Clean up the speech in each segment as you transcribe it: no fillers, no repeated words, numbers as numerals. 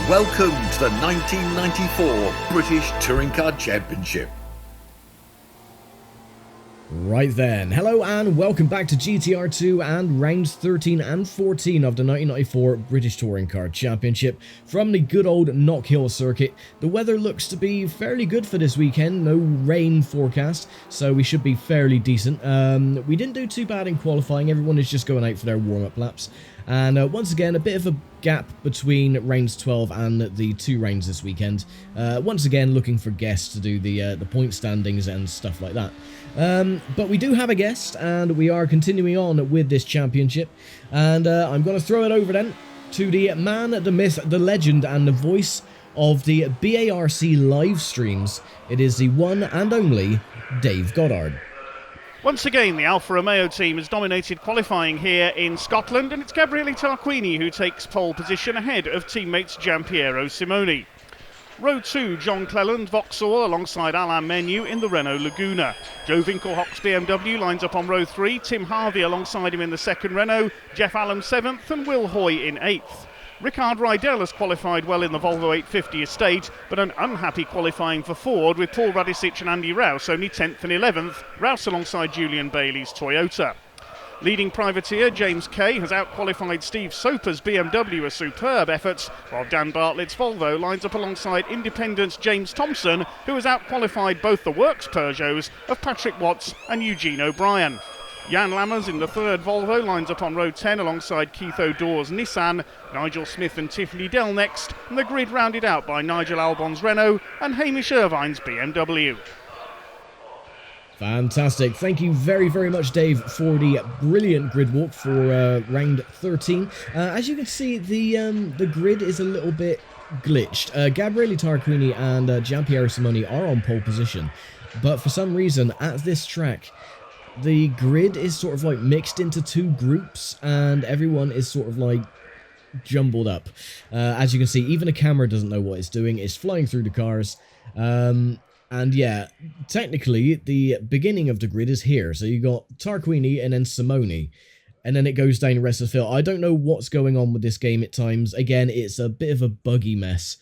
welcome to the 1994 British Touring Car Championship. Right then, hello and welcome back to GTR 2 and rounds 13 and 14 of the 1994 British Touring Car Championship from the good old Knockhill circuit. The weather looks to be fairly good for this weekend, no rain forecast, so we should be fairly decent. We didn't do too bad in qualifying, everyone is just going out for their warm-up laps. And once again, a bit of a gap between rounds 12 and the two rounds this weekend. Once again, looking for guests to do the point standings and stuff like that. But we do have a guest, and we are continuing on with this championship. And I'm going to throw it over then to the man, the myth, the legend, and the voice of the BARC live streams. It is the one and only Dave Goddard. Once again, the Alfa Romeo team has dominated qualifying here in Scotland, and it's Gabriele Tarquini who takes pole position ahead of teammates Giampiero Simoni. Row 2, John Cleland, Vauxhall alongside Alain Menu in the Renault Laguna. Joe Winkelhock's BMW lines up on row 3, Tim Harvey alongside him in the second Renault, Jeff Allen 7th and Will Hoy in 8th. Ricard Rydell has qualified well in the Volvo 850 estate, but an unhappy qualifying for Ford with Paul Radicic and Andy Rouse only 10th and 11th, Rouse alongside Julian Bailey's Toyota. Leading privateer James Kay has outqualified Steve Soper's BMW, a superb effort, while Dan Bartlett's Volvo lines up alongside independent James Thompson, who has outqualified both the Works Peugeots of Patrick Watts and Eugene O'Brien. Jan Lammers in the third Volvo lines up on row 10 alongside Keith O'Dore's Nissan, Nigel Smith and Tiffany Dell next, and the grid rounded out by Nigel Albon's Renault and Hamish Irvine's BMW. Fantastic. Thank you very, very much, Dave, for the brilliant grid walk for round 13. As you can see, the grid is a little bit glitched. Gabriele Tarquini and Giampiero Simoni are on pole position, but for some reason, at this track, the grid is sort of like mixed into two groups, and everyone is sort of like jumbled up. As you can see, even a camera doesn't know what it's doing. It's flying through the cars. And yeah, technically, the beginning of the grid is here. So you got Tarquini and then Simoni. And then it goes down the rest of the field. I don't know what's going on with this game at times. Again, it's a bit of a buggy mess.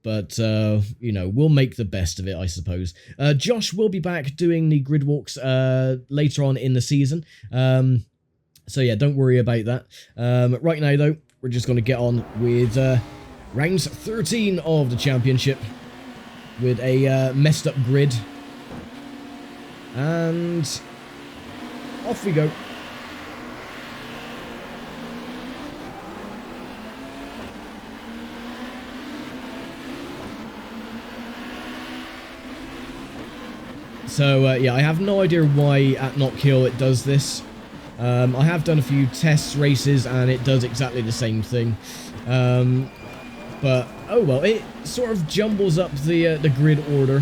But, you know, we'll make the best of it, I suppose. Josh will be back doing the grid walks later on in the season. So yeah, don't worry about that. Right now, though, we're just going to get on with rounds 13 of the championship. With a messed up grid. And off we go. So yeah, I have no idea why at Knockhill it does this. I have done a few test races and it does exactly the same thing. But, oh well, it sort of jumbles up the grid order.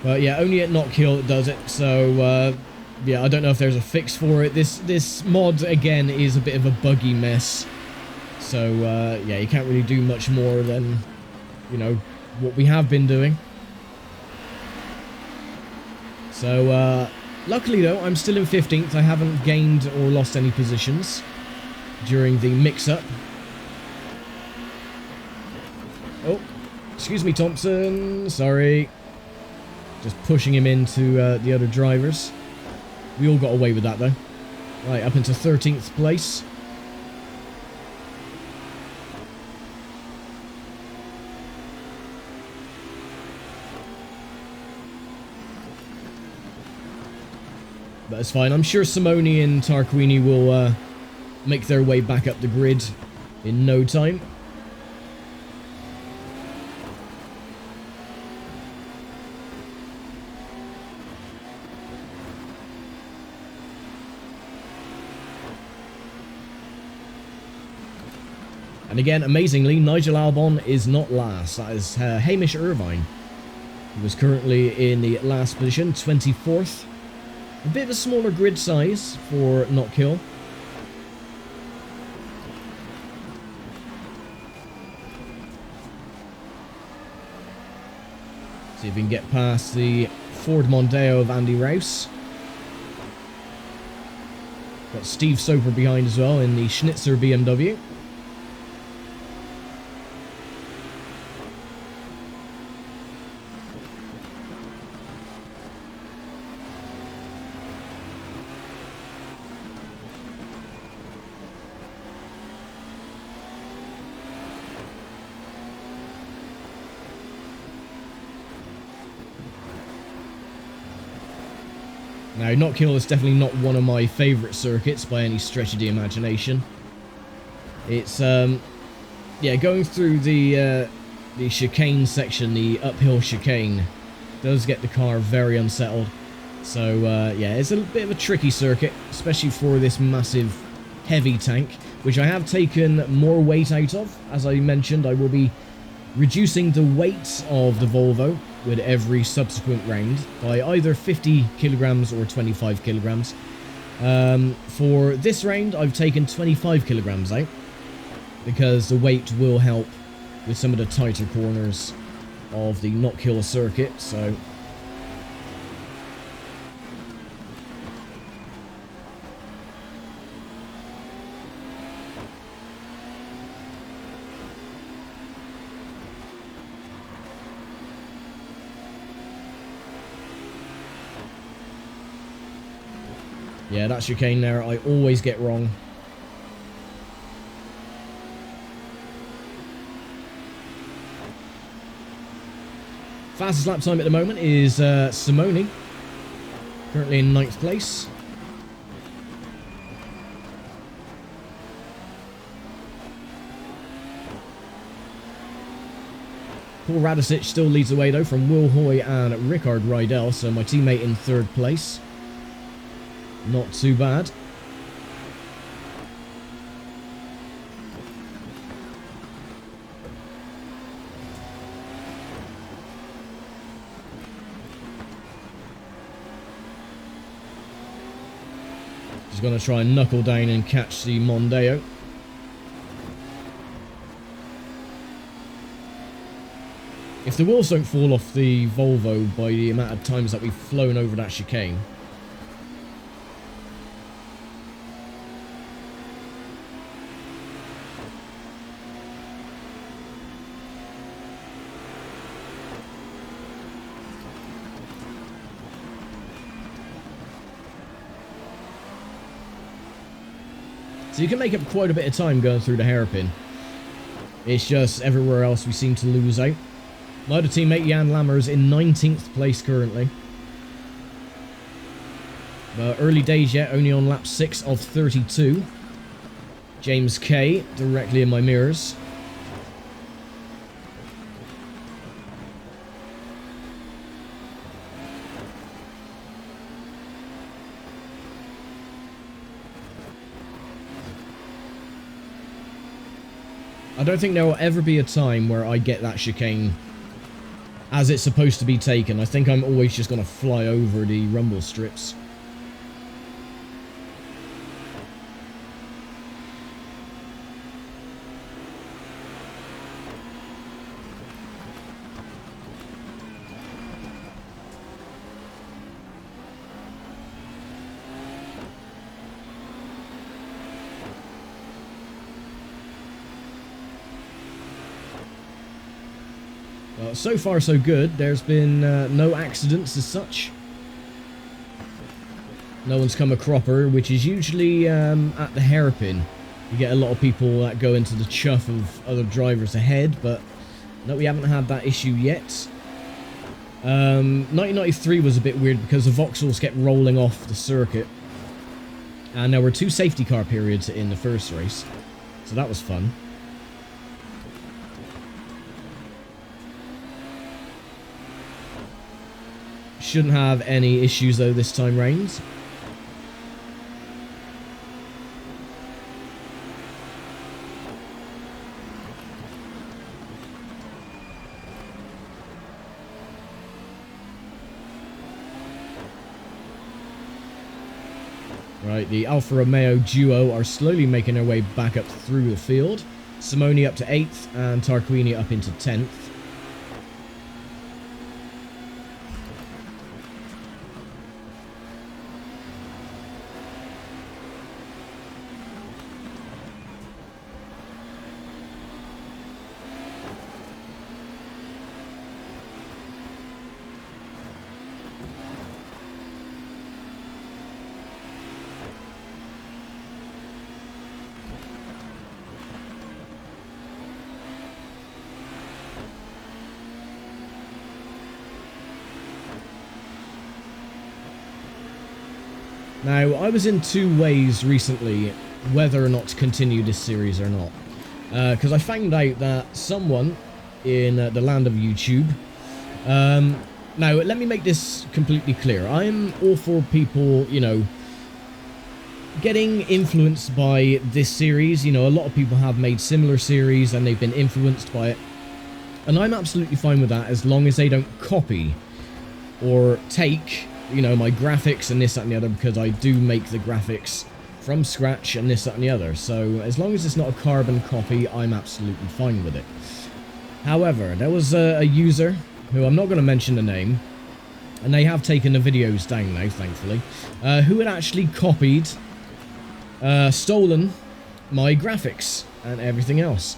But yeah, only at Knockhill it does it, so yeah, I don't know if there's a fix for it. This mod, again, is a bit of a buggy mess. So, yeah, you can't really do much more than, you know, what we have been doing. So, luckily though, I'm still in 15th. I haven't gained or lost any positions during the mix-up. Oh, excuse me, Thompson. Sorry. Just pushing him into the other drivers. We all got away with that, though. Right, up into 13th place. But it's fine. I'm sure Simoni and Tarquini will make their way back up the grid in no time. And again, amazingly, Nigel Albon is not last. That is Hamish Irvine, who was currently in the last position, 24th. A bit of a smaller grid size for Knockhill. See if we can get past the Ford Mondeo of Andy Rouse. Got Steve Soper behind as well in the Schnitzer BMW. Now, Knockhill is definitely not one of my favourite circuits by any stretch of the imagination. It's, yeah, going through the chicane section, the uphill chicane, does get the car very unsettled. So, yeah, it's a bit of a tricky circuit, especially for this massive, heavy tank, which I have taken more weight out of. As I mentioned, I will be reducing the weight of the Volvo with every subsequent round by either 50 kilograms or 25 kilograms. For this round, I've taken 25 kilograms out, because the weight will help with some of the tighter corners of the Knockhill circuit, so... Yeah, that chicane there, I always get wrong. Fastest lap time at the moment is Simone, currently in 9th place. Paul Radicic still leads the way though from Will Hoy and Rickard Rydell, so my teammate in 3rd place. Not too bad. Just going to try and knuckle down and catch the Mondeo. If the wheels don't fall off the Volvo by the amount of times that we've flown over that chicane, so you can make up quite a bit of time going through the hairpin. It's just everywhere else we seem to lose out. My other teammate Jan Lammers in 19th place currently. But early days yet, only on lap 6 of 32. James K directly in my mirrors. I don't think there will ever be a time where I get that chicane as it's supposed to be taken. I think I'm always just going to fly over the rumble strips. So far so good. There's been no accidents as such. No one's come a cropper, which is usually at the hairpin. You get a lot of people that go into the chuff of other drivers ahead, but no, we haven't had that issue yet. 1993 was a bit weird because the Vauxhalls kept rolling off the circuit. And there were 2 safety car periods in the first race, so that was fun. Shouldn't have any issues though this time round. Right, the Alfa Romeo duo are slowly making their way back up through the field. Simone up to 8th and Tarquini up into 10th. Now, I was in two ways recently whether or not to continue this series or not. Because I found out that someone in the land of YouTube... now, let me make this completely clear. I'm all for people, you know, getting influenced by this series. You know, a lot of people have made similar series and they've been influenced by it. And I'm absolutely fine with that as long as they don't copy or take, you know, my graphics and this, that and the other, because I do make the graphics from scratch and this, that and the other. So as long as it's not a carbon copy, I'm absolutely fine with it. However, there was a user, who I'm not going to mention the name, and they have taken the videos down now, thankfully, who had actually copied, stolen my graphics and everything else,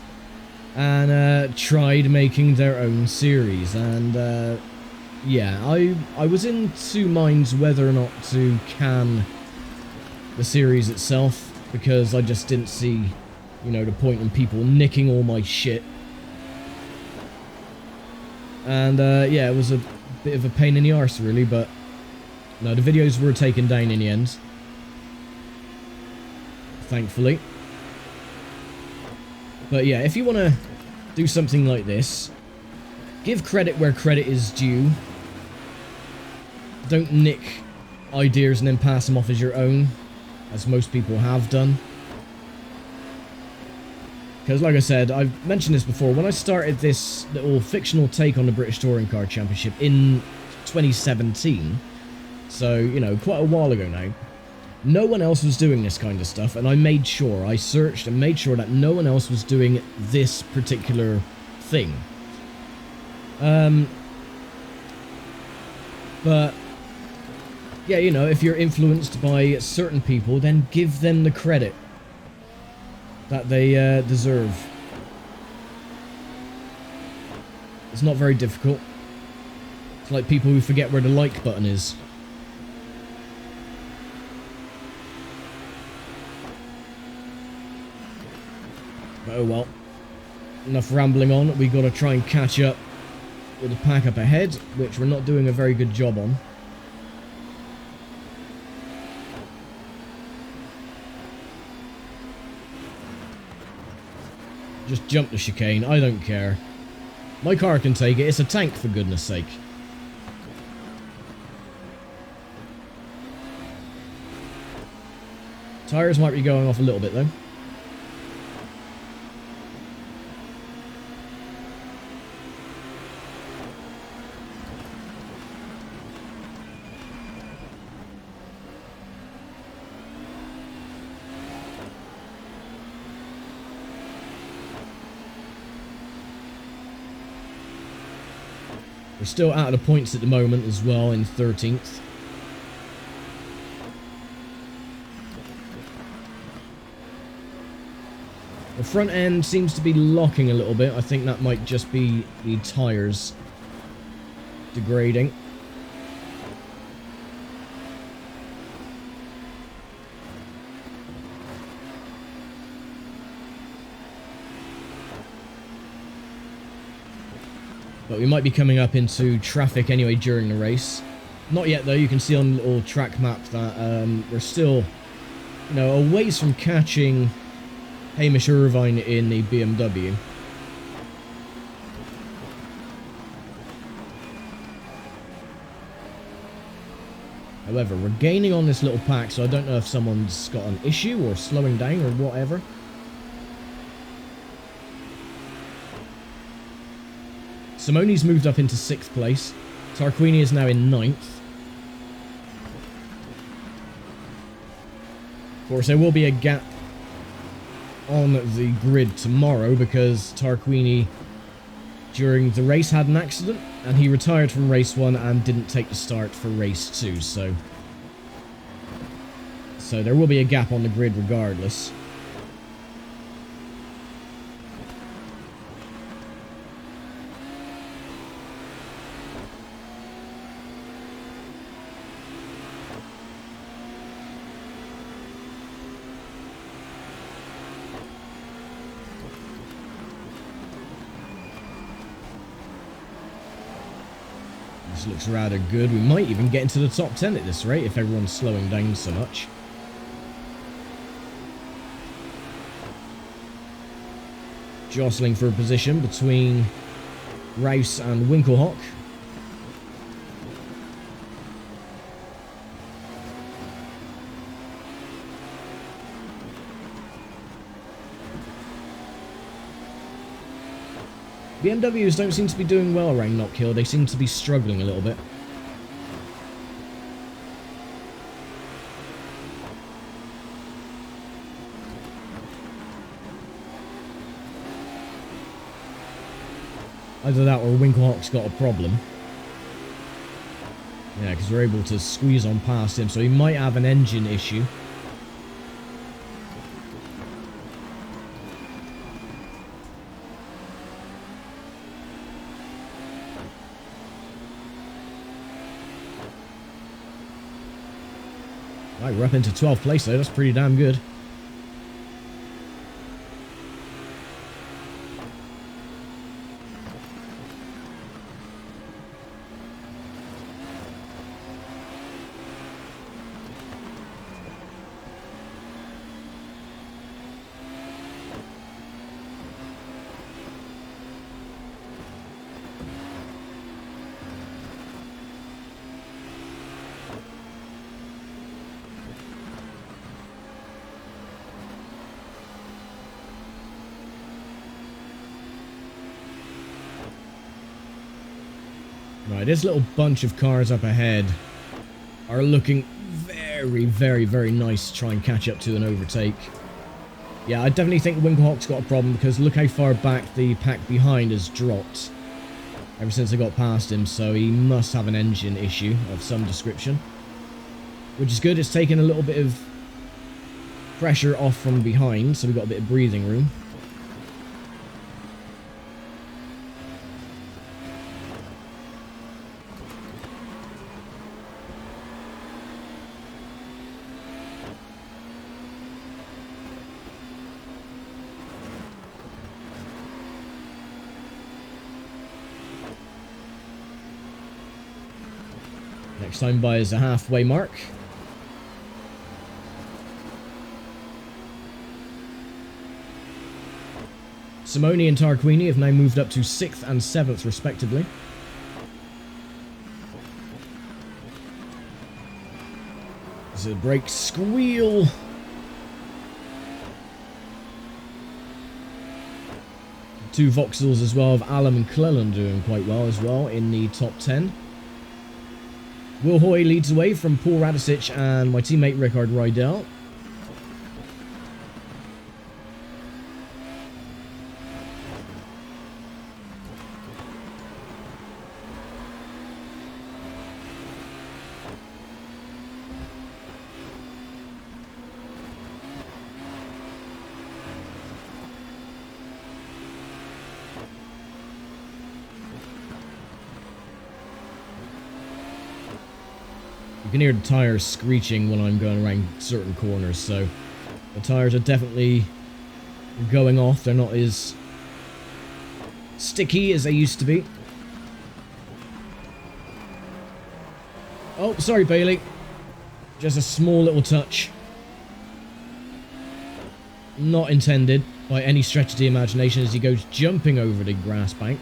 and tried making their own series. And yeah, I was in two minds whether or not to can the series itself, because I just didn't see, you know, the point in people nicking all my shit. And yeah, it was a bit of a pain in the arse, really, but no, the videos were taken down in the end, thankfully. But yeah, if you want to do something like this, give credit where credit is due. Don't nick ideas and then pass them off as your own, as most people have done. Because, like I said, I've mentioned this before, when I started this little fictional take on the British Touring Car Championship in 2017, so, you know, quite a while ago now, no one else was doing this kind of stuff, and I made sure, I searched and made sure that no one else was doing this particular thing. But, yeah, you know, if you're influenced by certain people, then give them the credit that they deserve. It's not very difficult. It's like people who forget where the like button is. But oh well. Enough rambling on. We gotta try and catch up with the pack up ahead, which we're not doing a very good job on. Just jump the chicane, I don't care. My car can take it, it's a tank for goodness sake. Tyres might be going off a little bit though. We're still out of the points at the moment as well, in 13th. The front end seems to be locking a little bit. I think that might just be the tyres degrading. But we might be coming up into traffic anyway during the race. Not yet though, you can see on the little track map that we're still, you know, a ways from catching Hamish Irvine in the BMW. However, we're gaining on this little pack, so I don't know if someone's got an issue or slowing down or whatever. Simone's moved up into 6th place. Tarquini is now in 9th. Of course, there will be a gap on the grid tomorrow because Tarquini, during the race, had an accident and he retired from race 1 and didn't take the start for race 2, so there will be a gap on the grid regardless. This looks rather good. We might even get into the top 10 at this rate if everyone's slowing down so much. Jostling for a position between Rouse and Winklehawk. BMWs don't seem to be doing well around Knockhill. They seem to be struggling a little bit. Either that or Winklehawk's got a problem. Yeah, because we're able to squeeze on past him, so he might have an engine issue. Right, we're up into 12th place though, that's pretty damn good. Right, this little bunch of cars up ahead are looking very, very, very nice to try and catch up to and overtake. Yeah, I definitely think Winklehawk's got a problem because look how far back the pack behind has dropped ever since I got past him, so he must have an engine issue of some description. Which is good, it's taken a little bit of pressure off from behind, so we've got a bit of breathing room. Next time by is the halfway mark. Simone and Tarquini have now moved up to 6th and 7th respectively. There's a brake squeal. Two Vauxhalls as well of Alum and Cleland doing quite well as well in the top 10. Will Hoy leads the way from Paul Radicic and my teammate Rickard Rydell. You can hear the tires screeching when I'm going around certain corners, so the tires are definitely going off. They're not as sticky as they used to be. Oh, sorry, Bailey. Just a small little touch. Not intended by any stretch of the imagination as he goes jumping over the grass bank.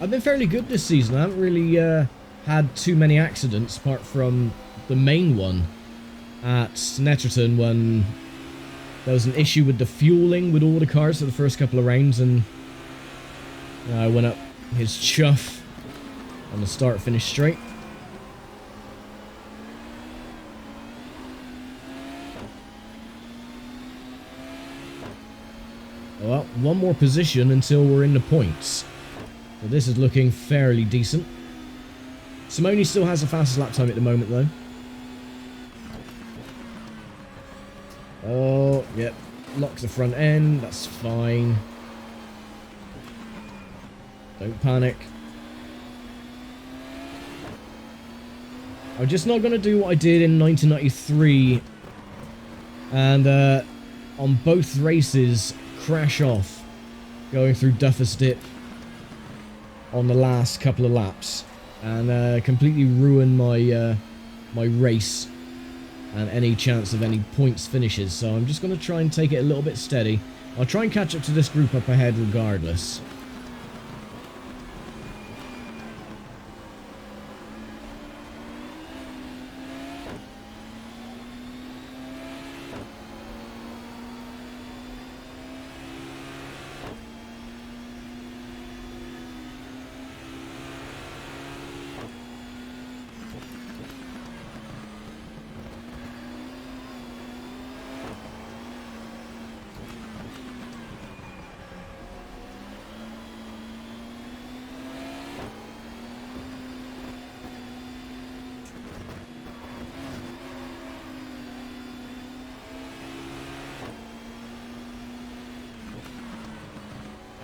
I've been fairly good this season. I haven't really had too many accidents apart from the main one at Netterton when there was an issue with the fueling with all the cars for the first couple of rounds and I went up his chuff on the start-finish straight. Well, one more position until we're in the points. So this is looking fairly decent. Simone still has the fastest lap time at the moment, though. Oh, yep. Locks the front end. That's fine. Don't panic. I'm just not going to do what I did in 1993 and on both races crash off going through Duffus Dip on the last couple of laps and completely ruin my my race and any chance of any points finishes. So I'm just going to try and take it a little bit steady. I'll try and catch up to this group up ahead regardless.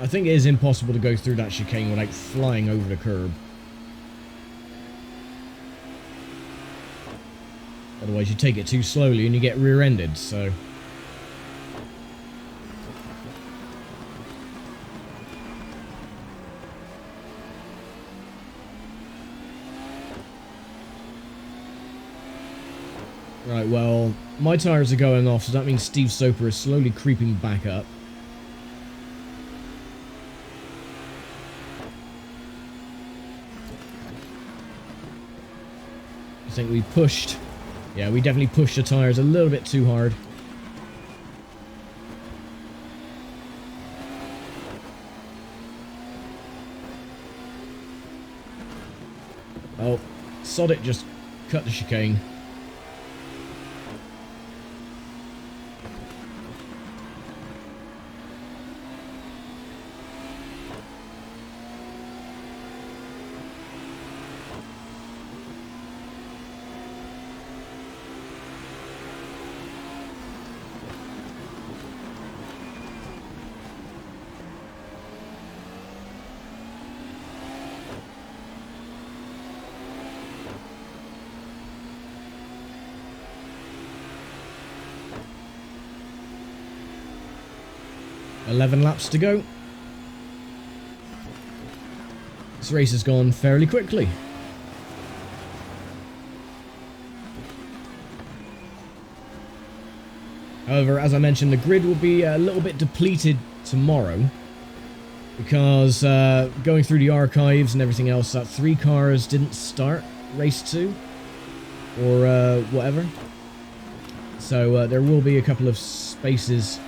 I think it is impossible to go through that chicane without flying over the curb. Otherwise you take it too slowly and you get rear-ended, so... Right, well, my tyres are going off, so that means Steve Soper is slowly creeping back up. I think we pushed, yeah, we definitely pushed the tyres a little bit too hard. Oh, sod it, just cut the chicane. $11 laps to go. This race has gone fairly quickly. However, as I mentioned, the grid will be a little bit depleted tomorrow because going through the archives and everything else, that 3 cars didn't start race 2 or whatever. So there will be a couple of spaces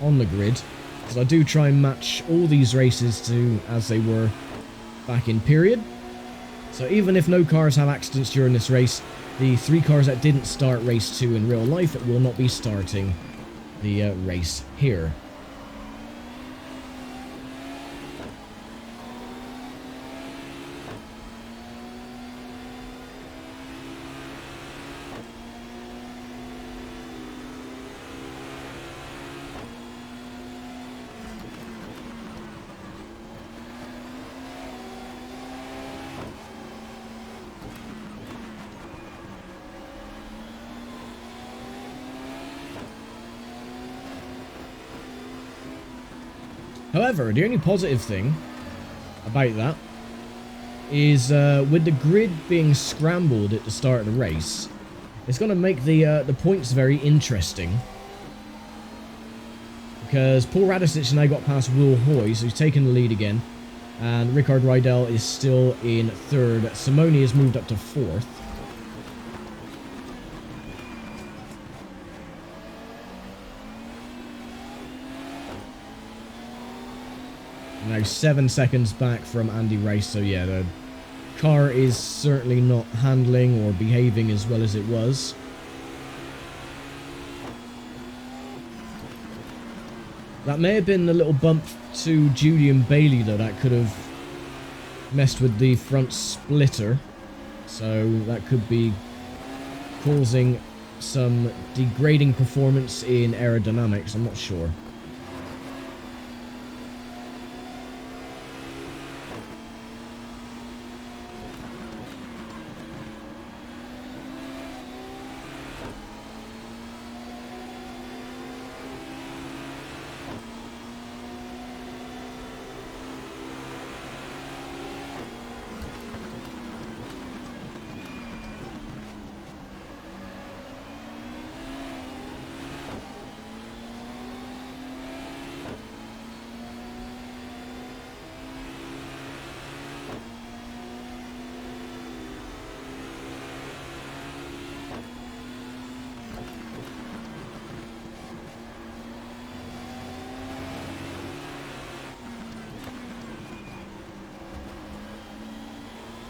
on the grid, because I do try and match all these races to as they were back in period. So even if no cars have accidents during this race, the 3 cars that didn't start race 2 in real life will not be starting the race here. However, the only positive thing about that is with the grid being scrambled at the start of the race, it's going to make the points very interesting. Because Paul Radicic now got past Will Hoy, so he's taken the lead again. And Rickard Rydell is still in 3rd. Simone has moved up to 4th. Now 7 seconds back from Andy Rice, so yeah, the car is certainly not handling or behaving as well as it was. That may have been a little bump to Judy and Bailey though, that could have messed with the front splitter. So that could be causing some degrading performance in aerodynamics, I'm not sure.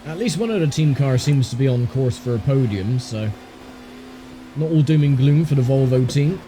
At least one of the team cars seems to be on course for a podium, so not all doom and gloom for the Volvo team.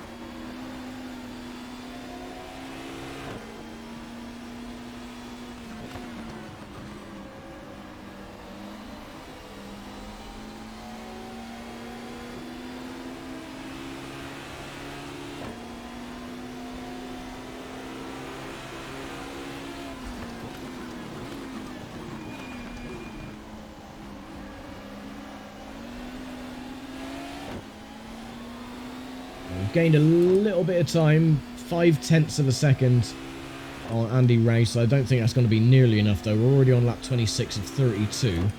Gained a little bit of time, 0.5 of a second on Andy Ray, so I don't think that's going to be nearly enough though. We're already on lap 26 of 32.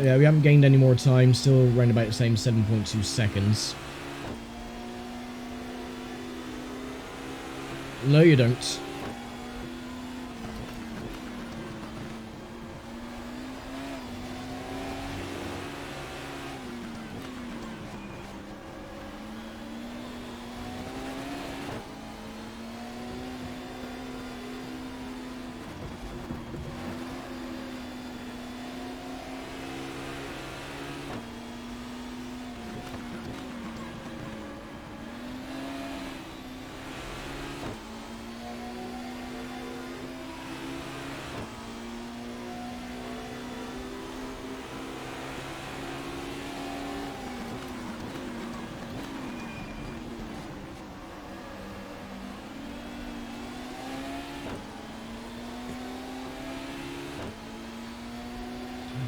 Yeah, we haven't gained any more time, still around about the same 7.2 seconds. No, you don't.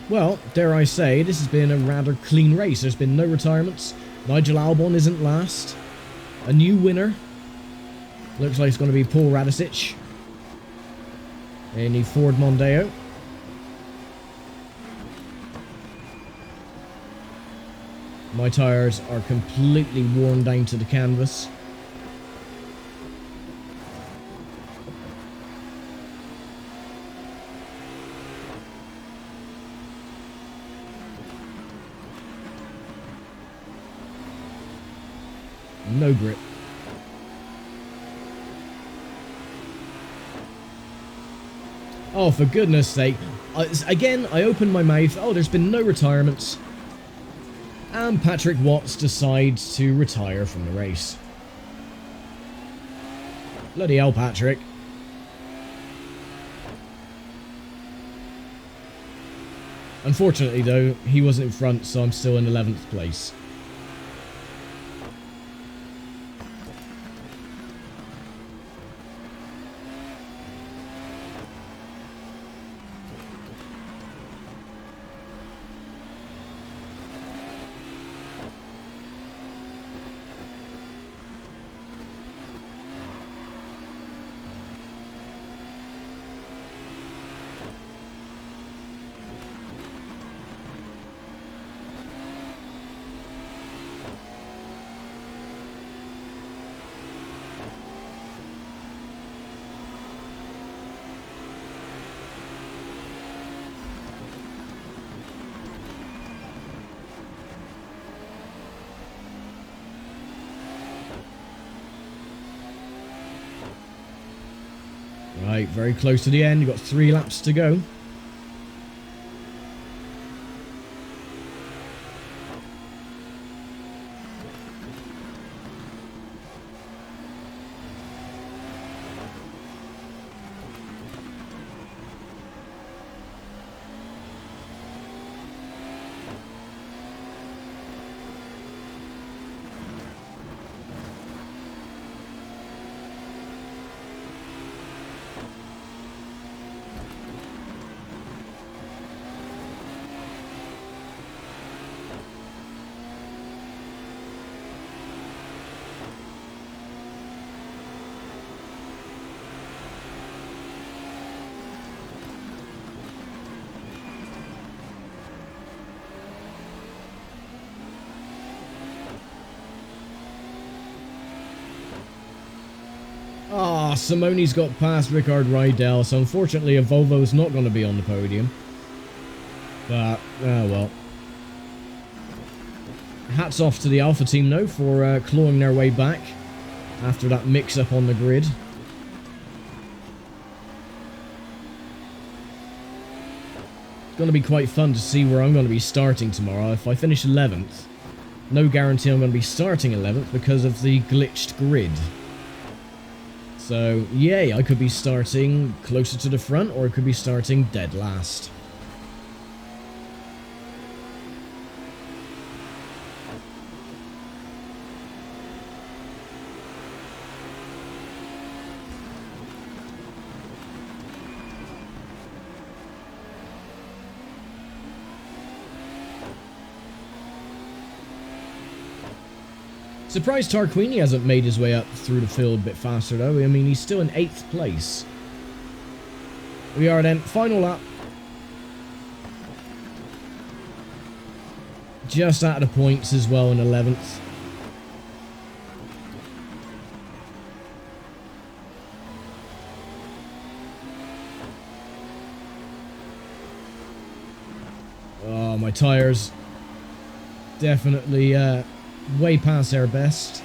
Well, dare I say, this has been a rather clean race. There's been no retirements. Nigel Albon isn't last. A new winner. Looks like it's going to be Paul Radicic in the Ford Mondeo. My tyres are completely worn down to the canvas. No grip. Oh, for goodness sake. Again, I opened my mouth. Oh, there's been no retirements. And Patrick Watts decides to retire from the race. Bloody hell, Patrick. Unfortunately, though, he wasn't in front, so I'm still in 11th place. Right, very close to the end. You've got 3 laps to go. Ah, Simone's got past Rickard Rydell, so unfortunately a Volvo's not going to be on the podium. But, oh well. Hats off to the Alpha team, though, for clawing their way back after that mix-up on the grid. It's going to be quite fun to see where I'm going to be starting tomorrow. If I finish 11th, no guarantee I'm going to be starting 11th because of the glitched grid. So, yay, I could be starting closer to the front, or I could be starting dead last. Surprised Tarquini hasn't made his way up through the field a bit faster, though. I mean, he's still in 8th place. We are then, final lap. Just out of the points as well in 11th. Oh, my tyres. Definitely, way past their best.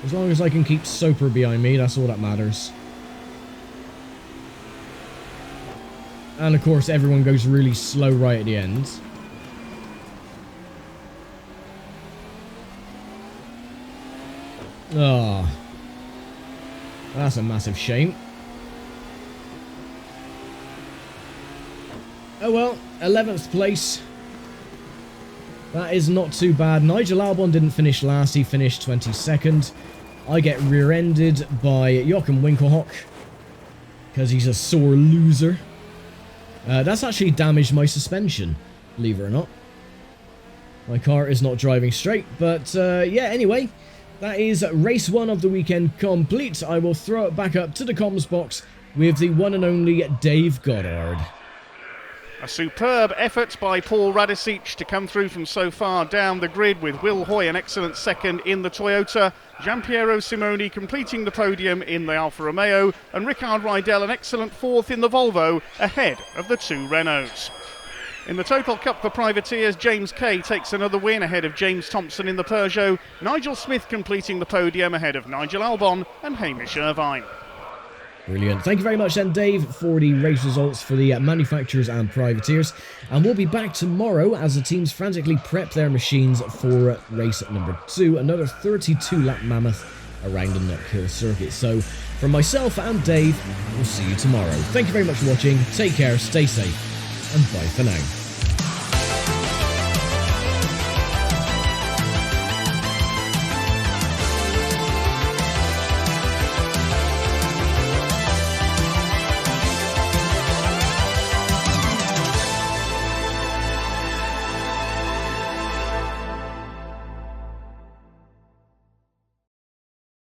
As long as I can keep Soper behind me, that's all that matters. And of course everyone goes really slow right at the end. Oh, that's a massive shame. Oh well, 11th place. That is not too bad. Nigel Albon didn't finish last, he finished 22nd. I get rear-ended by Joachim Winkelhock because he's a sore loser. That's actually damaged my suspension, believe it or not. My car is not driving straight, but yeah, anyway, that is race 1 of the weekend complete. I will throw it back up to the comms box with the one and only Dave Goddard. A superb effort by Paul Radisic to come through from so far down the grid, with Will Hoy an excellent second in the Toyota, Giampiero Simoni completing the podium in the Alfa Romeo, and Rickard Rydell an excellent 4th in the Volvo, ahead of the 2 Renaults. In the Total Cup for privateers, James Kay takes another win ahead of James Thompson in the Peugeot, Nigel Smith completing the podium ahead of Nigel Albon and Hamish Irvine. Brilliant. Thank you very much then, Dave, for the race results for the manufacturers and privateers. And we'll be back tomorrow as the teams frantically prep their machines for race number 2, another 32-lap mammoth around the Knockhill circuit. So, from myself and Dave, we'll see you tomorrow. Thank you very much for watching. Take care, stay safe, and bye for now.